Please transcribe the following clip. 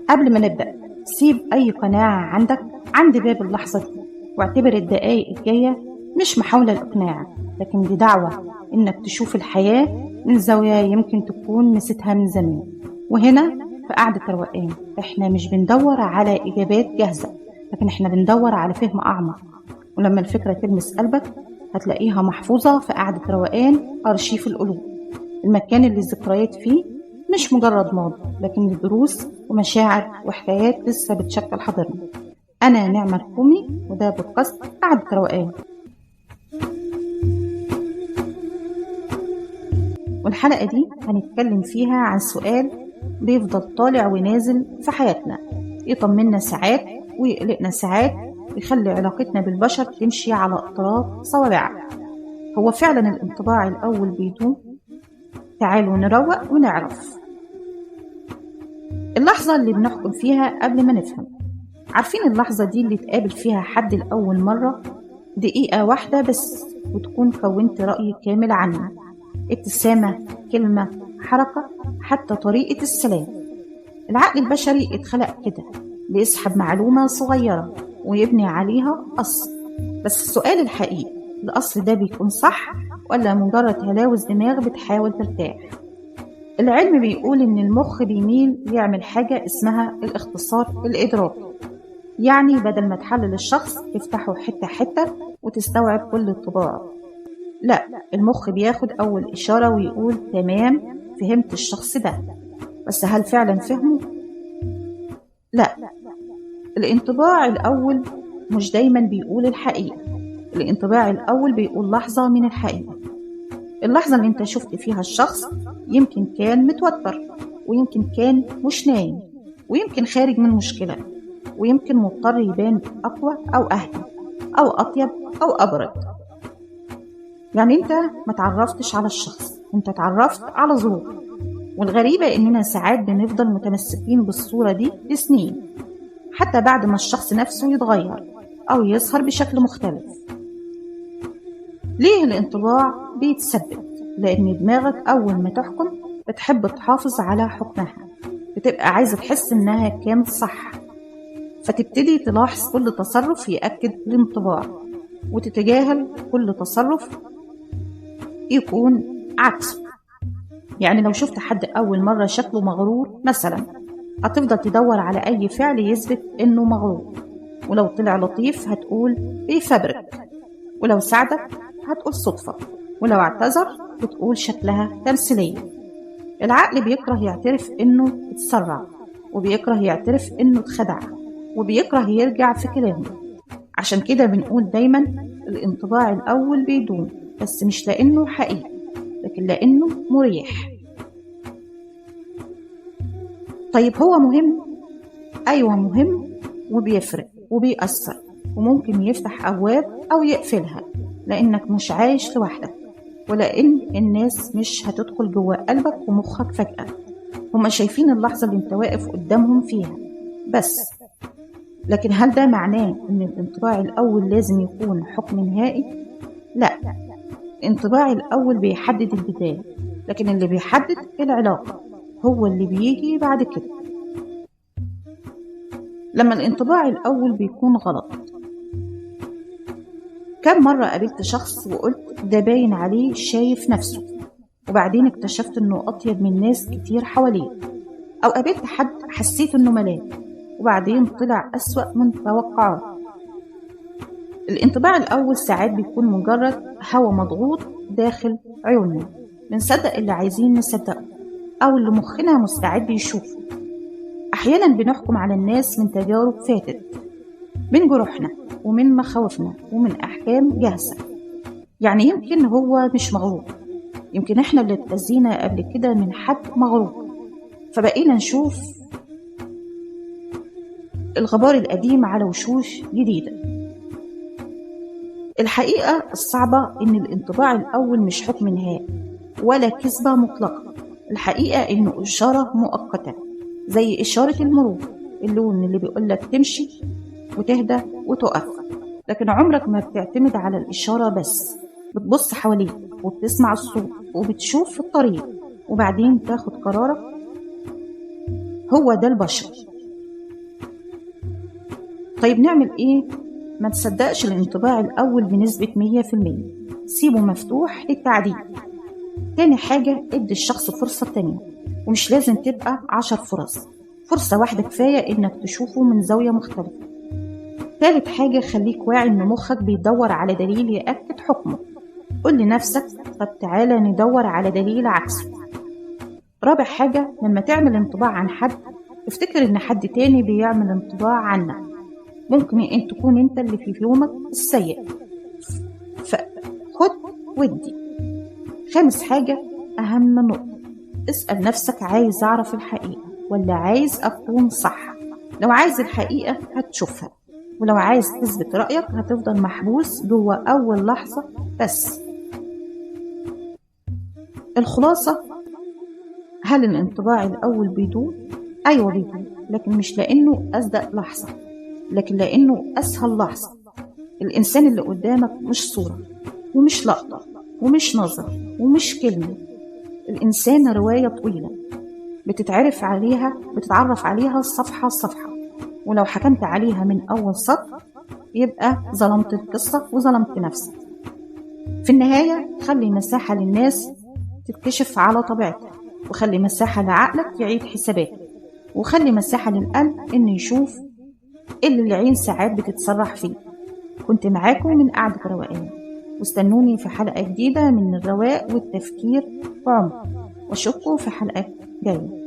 قبل ما نبدأ، سيب أي قناعة عندك عند باب اللحظة دي، واعتبر الدقايق الجاية مش محاولة للإقناع، لكن دي دعوة إنك تشوف الحياة من زاوية يمكن تكون نسيتها من زمان. وهنا في قعدة الروقان إحنا مش بندور على إجابات جاهزة، لكن إحنا بندور على فهم أعمق. ولما الفكرة تلمس قلبك هتلاقيها محفوظة في قعدة روقان، أرشيف القلوب، المكان اللي الذكريات فيه مش مجرد ماضي، لكن دروس ومشاعر وحكايات لسه بتشكل حاضرنا. أنا نعمة الكومي، وده بودكاست قعدة روقان. والحلقة دي هنتكلم فيها عن سؤال بيفضل طالع ونازل في حياتنا، يطمنا ساعات ويقلقنا ساعات، ويخلي علاقتنا بالبشر تمشي على أطراف صوابعها. هو فعلا الانطباع الأول بيدوم؟ تعالوا نروق ونعرف. اللحظة اللي بنحكم فيها قبل ما نفهم. عارفين اللحظة دي اللي تقابل فيها حد لأول مرة؟ دقيقة واحدة بس وتكون كونت رأي كامل عنه، ابتسامة، كلمة، حركة، حتى طريقة السلام. العقل البشري اتخلق كده، بيسحب معلومة صغيرة ويبني عليها أصل. بس السؤال الحقيقي، الأصل ده بيكون صح ولا مجرد هلاوس دماغ بتحاول ترتاح؟ العلم بيقول إن المخ بيميل يعمل حاجة اسمها الاختصار الإدراكي، يعني بدل ما تحلل الشخص تفتحه حتة حتة وتستوعب كل الطباع، لا، المخ بياخد أول إشارة ويقول تمام، فهمت الشخص ده. بس هل فعلا فهمه؟ لا، الانطباع الأول مش دايما بيقول الحقيقة. الانطباع الأول بيقول لحظة من الحقيقة. اللحظة اللي انت شفت فيها الشخص يمكن كان متوتر، ويمكن كان مش نايم، ويمكن خارج من مشكلة، ويمكن مضطر يبان أقوى أو أهدى أو أطيب أو أبرد. يعني انت ما تعرفتش على الشخص، انت تعرفت على ظروفه. والغريبة اننا ساعات بنفضل متمسكين بالصورة دي لسنين، حتى بعد ما الشخص نفسه يتغير أو يظهر بشكل مختلف. ليه الانطباع بيتثبت؟ لأن دماغك أول ما تحكم بتحب تحافظ على حكمها، بتبقى عايزة تحس إنها كانت صح، فتبتدي تلاحظ كل تصرف يأكد الانطباع، وتتجاهل كل تصرف يكون عكسه. يعني لو شفت حد أول مرة شكله مغرور مثلا، هتفضل تدور على أي فعل يثبت إنه مغرور. ولو طلع لطيف هتقول بيفبرك، ولو ساعدك هتقول صدفة، ولو اعتذر بتقول شكلها تمثيلية. العقل بيكره يعترف إنه اتسرع، وبيكره يعترف إنه اتخدع، وبيكره يرجع في كلامه. عشان كده بنقول دايما الانطباع الأول بيدوم، بس مش لأنه حقيقي، لكن لأنه مريح. طيب هو مهم؟ أيوة مهم، وبيفرق وبيأثر، وممكن يفتح أبواب أو يقفلها، لأنك مش عايش لوحدك، ولأن الناس مش هتدخل جوه قلبك ومخك فجأة. هما شايفين اللحظة اللي انت واقف قدامهم فيها بس. لكن هل ده معناه ان الانطباع الأول لازم يكون حكم نهائي؟ لا، الانطباع الأول بيحدد البداية، لكن اللي بيحدد العلاقة هو اللي بيجي بعد كده. لما الانطباع الأول بيكون غلط، كم مرة قابلت شخص وقلت ده باين عليه شايف نفسه، وبعدين اكتشفت انه أطيب من ناس كتير حواليه. أو قابلت حد حسيت انه ملاك، وبعدين طلع أسوأ من توقعات. الانطباع الأول ساعات بيكون مجرد هوا مضغوط داخل عيوننا، بنصدق اللي عايزين نصدقه أو اللي مخنا مستعد يشوفه. أحيانا بنحكم على الناس من تجارب فاتت، من جروحنا ومن مخاوفنا ومن أحكام جاهزة. يعني يمكن هو مش مغرور، يمكن احنا اللي اتأذينا قبل كده من حد مغرور، فبقينا نشوف الغبار القديم على وشوش جديدة. الحقيقة الصعبة إن الانطباع الأول مش حكم نهائي ولا كذبة مطلقة. الحقيقة إنه إشارة مؤقتة، زي إشارة المرور، اللون اللي بيقولك تمشي وتهدى وتقف. لكن عمرك ما بتعتمد على الإشارة بس، بتبص حواليك وبتسمع الصوت وبتشوف الطريق، وبعدين تاخد قرارك. هو ده البشر، طيب نعمل إيه؟ ما تصدقش الانطباع الأول بنسبة 100%، سيبه مفتوح للتعديل. تاني حاجة، ادي الشخص فرصة تانية، ومش لازم تبقى 10 فرص، فرصة واحدة كفاية إنك تشوفه من زاوية مختلفة. تالت حاجة، خليك واعي إن مخك بيدور على دليل يأكد حكمه. قول لنفسك طب تعالى ندور على دليل عكسه. رابع حاجة، لما تعمل انطباع عن حد افتكر إن حد تاني بيعمل انطباع عنك، ممكن إن تكون أنت اللي في يومك السيء، فخد ودي. خامس حاجة، أهم نقطة، اسأل نفسك عايز أعرف الحقيقة ولا عايز أكون صح؟ لو عايز الحقيقة هتشوفها، ولو عايز تثبت رأيك هتفضل محبوس جوه أول لحظة بس. الخلاصة، هل الانطباع الأول بيدوم؟ أيوة بيدوم، لكن مش لأنه أصدق لحظة، لكن لأنه أسهل لحظة. الإنسان اللي قدامك مش صورة ومش لقطة ومش نظرة ومش كلمة، الإنسان رواية طويلة بتتعرف عليها صفحة صفحة، ولو حكمت عليها من أول سطر يبقى ظلمت القصة وظلمت نفسك. في النهاية، خلي مساحة للناس تتكشف على طبيعتها، وخلي مساحة لعقلك يعيد حساباته، وخلي مساحة للقلب إنه يشوف اللي العين ساعات بتتسرح فيه. كنت معاكم من قعدة روقان، واستنوني في حلقة جديدة من الرواق والتفكير بعمق، واشوفكم في حلقة جاية.